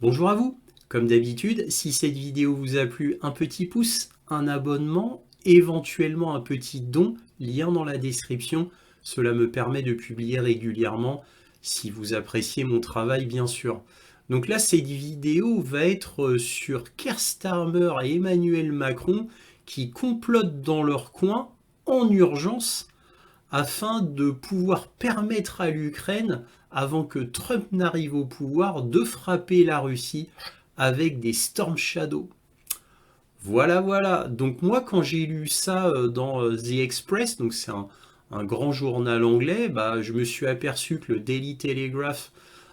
Bonjour à vous. Comme d'habitude, si cette vidéo vous a plu, un petit pouce, un abonnement, éventuellement un petit don, lien dans la description. Cela me permet de publier régulièrement si vous appréciez mon travail, bien sûr. Donc là, cette vidéo va être sur Keir Starmer et Emmanuel Macron qui complotent dans leur coin en urgence afin de pouvoir permettre à l'Ukraine, avant que Trump n'arrive au pouvoir, de frapper la Russie avec des Storm Shadow. Voilà, voilà. Donc moi, quand j'ai lu ça dans The Express, donc c'est un grand journal anglais, bah, je me suis aperçu que le Daily Telegraph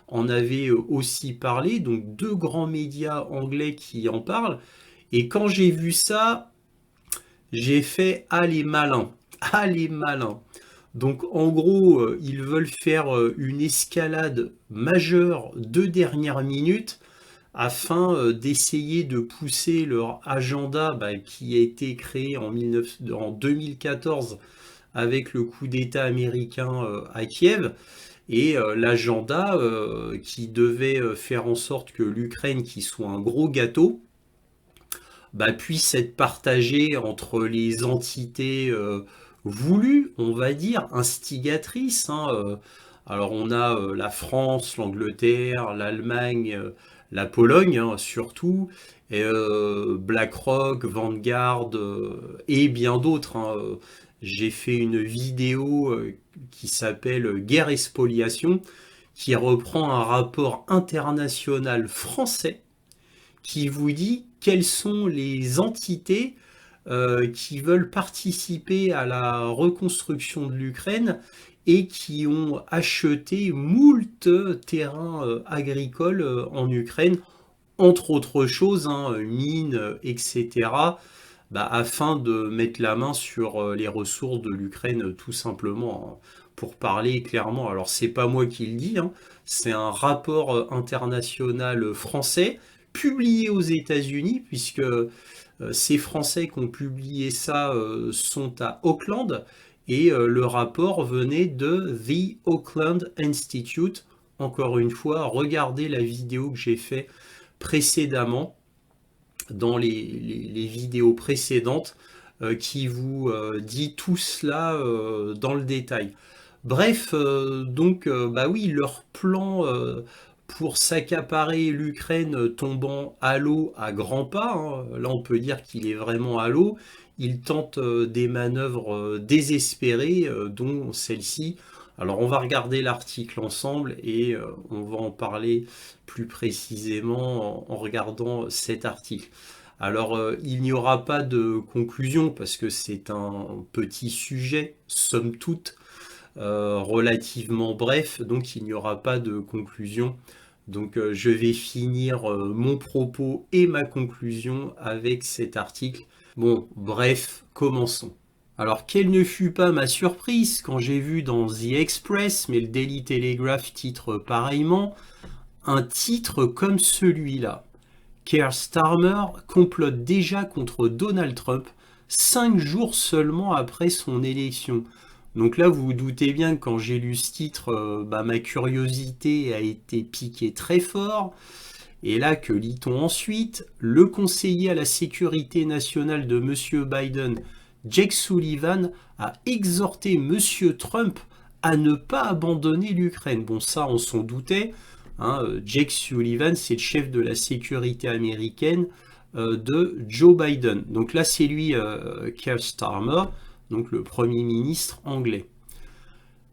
en avait aussi parlé, donc deux grands médias anglais qui en parlent. Et quand j'ai vu ça, j'ai fait « Ah les malins, ah les malins ». Donc en gros, ils veulent faire une escalade majeure de dernière minute afin d'essayer de pousser leur agenda qui a été créé en 2014 avec le coup d'État américain à Kiev. Et l'agenda qui devait faire en sorte que l'Ukraine, qui soit un gros gâteau, puisse être partagé entre les entités voulues, on va dire, instigatrices. Alors on a la France, l'Angleterre, l'Allemagne, la Pologne surtout, et BlackRock, Vanguard et bien d'autres. J'ai fait une vidéo qui s'appelle Guerre et spoliation, qui reprend un rapport international français qui vous dit quelles sont les entités qui veulent participer à la reconstruction de l'Ukraine et qui ont acheté moult terrains agricoles en Ukraine, entre autres choses, mines, etc., afin de mettre la main sur les ressources de l'Ukraine, tout simplement, pour parler clairement. Alors, c'est pas moi qui le dis, c'est un rapport international français publié aux États-Unis, puisque ces Français qui ont publié ça sont à Auckland, et le rapport venait de The Auckland Institute. Encore une fois, regardez la vidéo que j'ai fait précédemment, dans les vidéos précédentes, qui vous dit tout cela dans le détail. Bref, donc, oui, leur plan pour s'accaparer l'Ukraine tombant à l'eau à grands pas, là on peut dire qu'il est vraiment à l'eau, il tente des manœuvres désespérées, dont celle-ci. Alors on va regarder l'article ensemble et on va en parler plus précisément en regardant cet article. Alors il n'y aura pas de conclusion parce que c'est un petit sujet, somme toute, relativement bref, donc il n'y aura pas de conclusion. Donc je vais finir mon propos et ma conclusion avec cet article. Bon, bref, commençons. Alors, quelle ne fut pas ma surprise quand j'ai vu dans The Express, mais le Daily Telegraph titre pareillement, un titre comme celui-là. Keir Starmer complote déjà contre Donald Trump 5 jours seulement après son élection. Donc là, vous vous doutez bien que quand j'ai lu ce titre, ma curiosité a été piquée très fort. Et là, que lit-on ensuite? Le conseiller à la sécurité nationale de M. Biden, Jake Sullivan, a exhorté M. Trump à ne pas abandonner l'Ukraine. Bon, ça, on s'en doutait. Jake Sullivan, c'est le chef de la sécurité américaine de Joe Biden. Donc là, c'est lui, Keir Starmer, donc le Premier ministre anglais.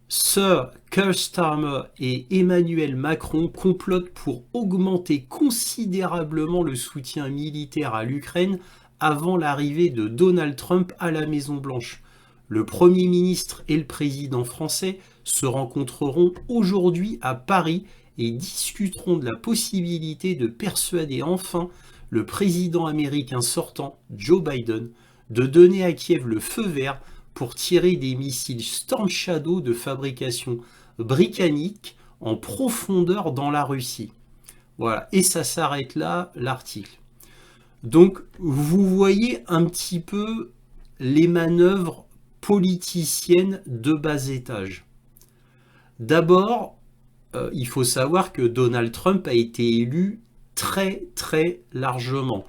Sir Keir Starmer et Emmanuel Macron complotent pour augmenter considérablement le soutien militaire à l'Ukraine avant l'arrivée de Donald Trump à la Maison-Blanche. Le Premier ministre et le président français se rencontreront aujourd'hui à Paris et discuteront de la possibilité de persuader enfin le président américain sortant, Joe Biden, de donner à Kiev le feu vert pour tirer des missiles Storm Shadow de fabrication britannique en profondeur dans la Russie. Voilà, et ça s'arrête là, l'article. Donc, vous voyez un petit peu les manœuvres politiciennes de bas étage. D'abord, il faut savoir que Donald Trump a été élu très très largement.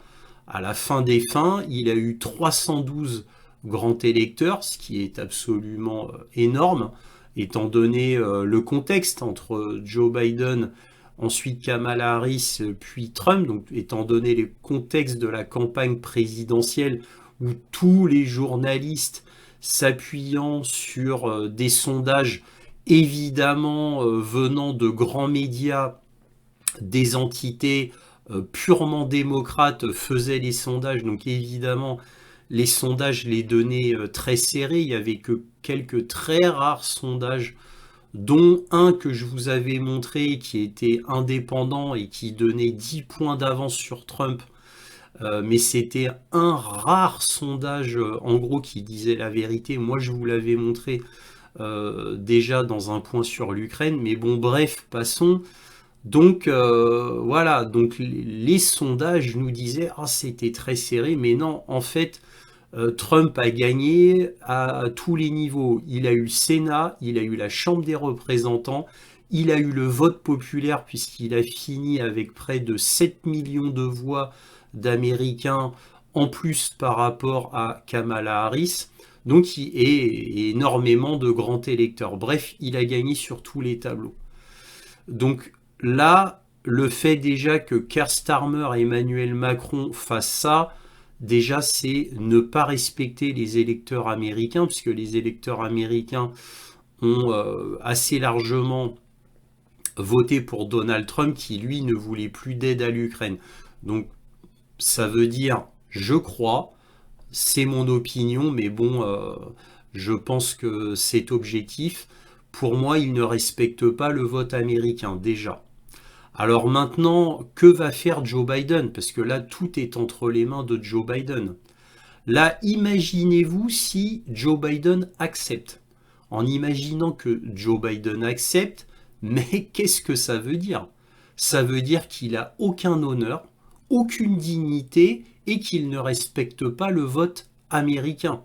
À la fin des fins, il a eu 312 grands électeurs, ce qui est absolument énorme, étant donné le contexte entre Joe Biden, ensuite Kamala Harris, puis Trump, donc étant donné le contexte de la campagne présidentielle où tous les journalistes s'appuyant sur des sondages évidemment venant de grands médias, des entités purement démocrates faisaient les sondages, donc évidemment les sondages les donnaient très serrés, il n'y avait que quelques très rares sondages, dont un que je vous avais montré qui était indépendant et qui donnait 10 points d'avance sur Trump, mais c'était un rare sondage en gros qui disait la vérité. Moi je vous l'avais montré déjà dans un point sur l'Ukraine, mais bon bref, passons. Donc voilà, donc les sondages nous disaient ah c'était très serré, mais non, en fait Trump a gagné à tous les niveaux. Il a eu le Sénat, il a eu la Chambre des représentants, il a eu le vote populaire puisqu'il a fini avec près de 7 millions de voix d'Américains en plus par rapport à Kamala Harris. Donc il est énormément de grands électeurs. Bref, il a gagné sur tous les tableaux. Donc là, le fait déjà que Keir Starmer et Emmanuel Macron fassent ça, déjà c'est ne pas respecter les électeurs américains, puisque les électeurs américains ont assez largement voté pour Donald Trump, qui lui ne voulait plus d'aide à l'Ukraine. Donc ça veut dire, je crois, c'est mon opinion, mais bon, je pense que c'est objectif. Pour moi, il ne respecte pas le vote américain, déjà. Alors maintenant, que va faire Joe Biden? Parce que là, tout est entre les mains de Joe Biden. Là, imaginez-vous si Joe Biden accepte. En imaginant que Joe Biden accepte, mais qu'est-ce que ça veut dire? Ça veut dire qu'il n'a aucun honneur, aucune dignité et qu'il ne respecte pas le vote américain.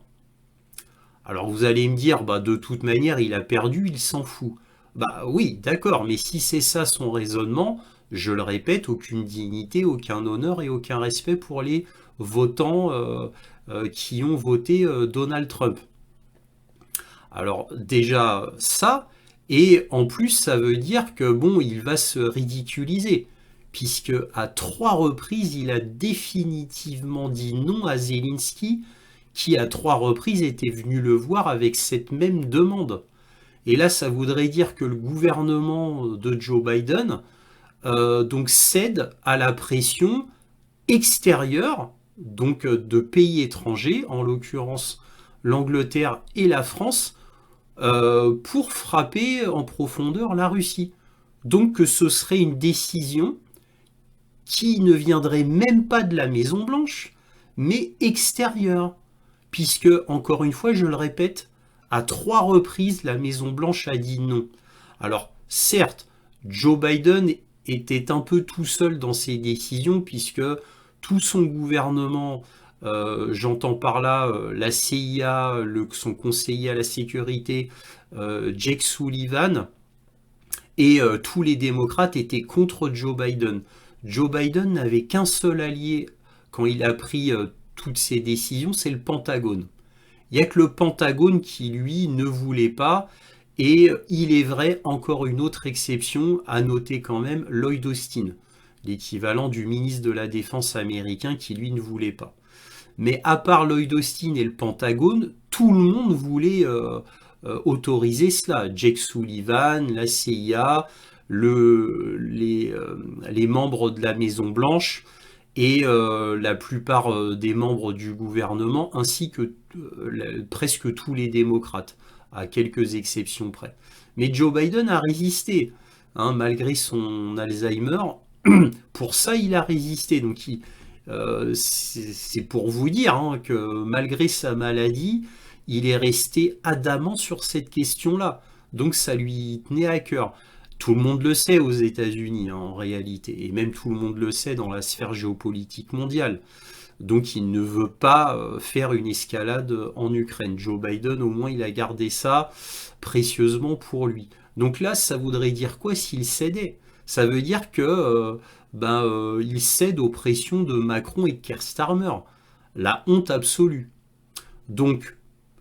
Alors vous allez me dire, bah de toute manière, il a perdu, il s'en fout. Bah oui, d'accord, mais si c'est ça son raisonnement, je le répète, aucune dignité, aucun honneur et aucun respect pour les votants qui ont voté Donald Trump. Alors déjà ça, et en plus ça veut dire que bon, il va se ridiculiser, puisque à 3 reprises, il a définitivement dit non à Zelensky, qui à 3 reprises était venu le voir avec cette même demande. Et là, ça voudrait dire que le gouvernement de Joe Biden donc cède à la pression extérieure, donc de pays étrangers, en l'occurrence l'Angleterre et la France, pour frapper en profondeur la Russie. Donc que ce serait une décision qui ne viendrait même pas de la Maison-Blanche, mais extérieure. Puisque, encore une fois, je le répète, à 3 reprises, la Maison-Blanche a dit non. Alors, certes, Joe Biden était un peu tout seul dans ses décisions, puisque tout son gouvernement, j'entends par là la CIA, son conseiller à la sécurité, Jake Sullivan, et tous les démocrates étaient contre Joe Biden. Joe Biden n'avait qu'un seul allié quand il a pris toutes ces décisions, c'est le Pentagone. Il n'y a que le Pentagone qui, lui, ne voulait pas. Et il est vrai, encore une autre exception, à noter quand même, Lloyd Austin, l'équivalent du ministre de la Défense américain qui, lui, ne voulait pas. Mais à part Lloyd Austin et le Pentagone, tout le monde voulait autoriser cela. Jake Sullivan, la CIA, les membres de la Maison-Blanche, et la plupart des membres du gouvernement, ainsi que presque tous les démocrates, à quelques exceptions près. Mais Joe Biden a résisté, hein, malgré son Alzheimer. Pour ça, il a résisté. Donc, c'est pour vous dire hein, que malgré sa maladie, il est resté adamant sur cette question-là. Donc, ça lui tenait à cœur. Tout le monde le sait aux États-Unis, hein, en réalité, et même tout le monde le sait dans la sphère géopolitique mondiale. Donc il ne veut pas faire une escalade en Ukraine. Joe Biden, au moins, il a gardé ça précieusement pour lui. Donc là, ça voudrait dire quoi s'il cédait? Ça veut dire que il cède aux pressions de Macron et de Keir Starmer. La honte absolue. Donc,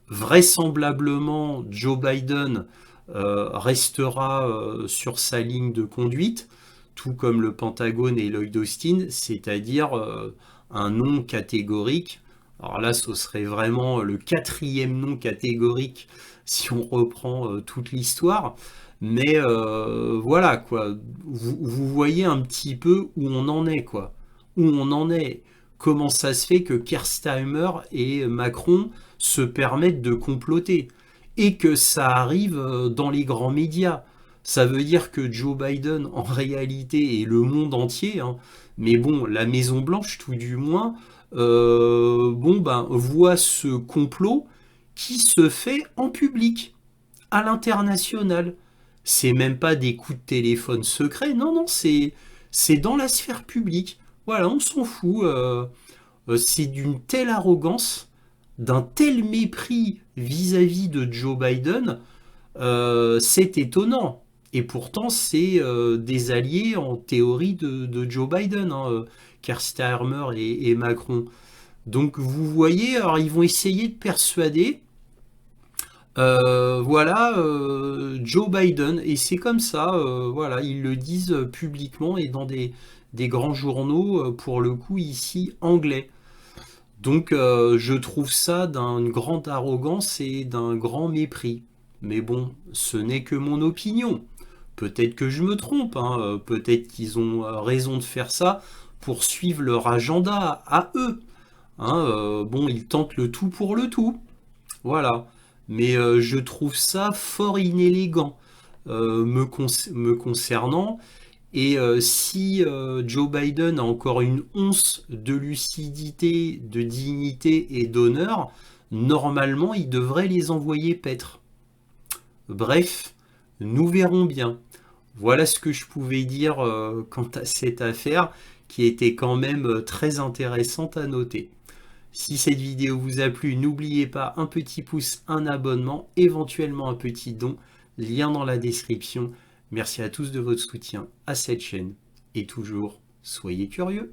vraisemblablement, Joe Biden restera sur sa ligne de conduite, tout comme le Pentagone et Lloyd Austin, c'est-à-dire un non catégorique. Alors là, ce serait vraiment le quatrième non catégorique si on reprend toute l'histoire. Mais voilà, quoi. Vous voyez un petit peu où on en est, quoi. Où on en est. Comment ça se fait que Kerstheimer et Macron se permettent de comploter et que ça arrive dans les grands médias. Ça veut dire que Joe Biden, en réalité, et le monde entier, hein, mais bon, la Maison Blanche, tout du moins, voit ce complot qui se fait en public, à l'international. C'est même pas des coups de téléphone secrets, non, non, c'est dans la sphère publique. Voilà, on s'en fout. C'est d'une telle arrogance, d'un tel mépris vis-à-vis de Joe Biden, c'est étonnant. Et pourtant, c'est des alliés en théorie de Joe Biden, hein, Keir Starmer et Macron. Donc vous voyez, alors ils vont essayer de persuader, Joe Biden, et c'est comme ça, voilà, ils le disent publiquement et dans des grands journaux, pour le coup ici anglais. Donc je trouve ça d'une grande arrogance et d'un grand mépris. Mais bon, ce n'est que mon opinion. Peut-être que je me trompe, hein, peut-être qu'ils ont raison de faire ça pour suivre leur agenda à eux. Hein, bon, ils tentent le tout pour le tout. Voilà. Mais je trouve ça fort inélégant me concernant. Et si Joe Biden a encore une once de lucidité, de dignité et d'honneur, normalement il devrait les envoyer paître. Bref, nous verrons bien. Voilà ce que je pouvais dire quant à cette affaire qui était quand même très intéressante à noter. Si cette vidéo vous a plu, n'oubliez pas un petit pouce, un abonnement, éventuellement un petit don, lien dans la description. Merci à tous de votre soutien à cette chaîne et toujours, soyez curieux.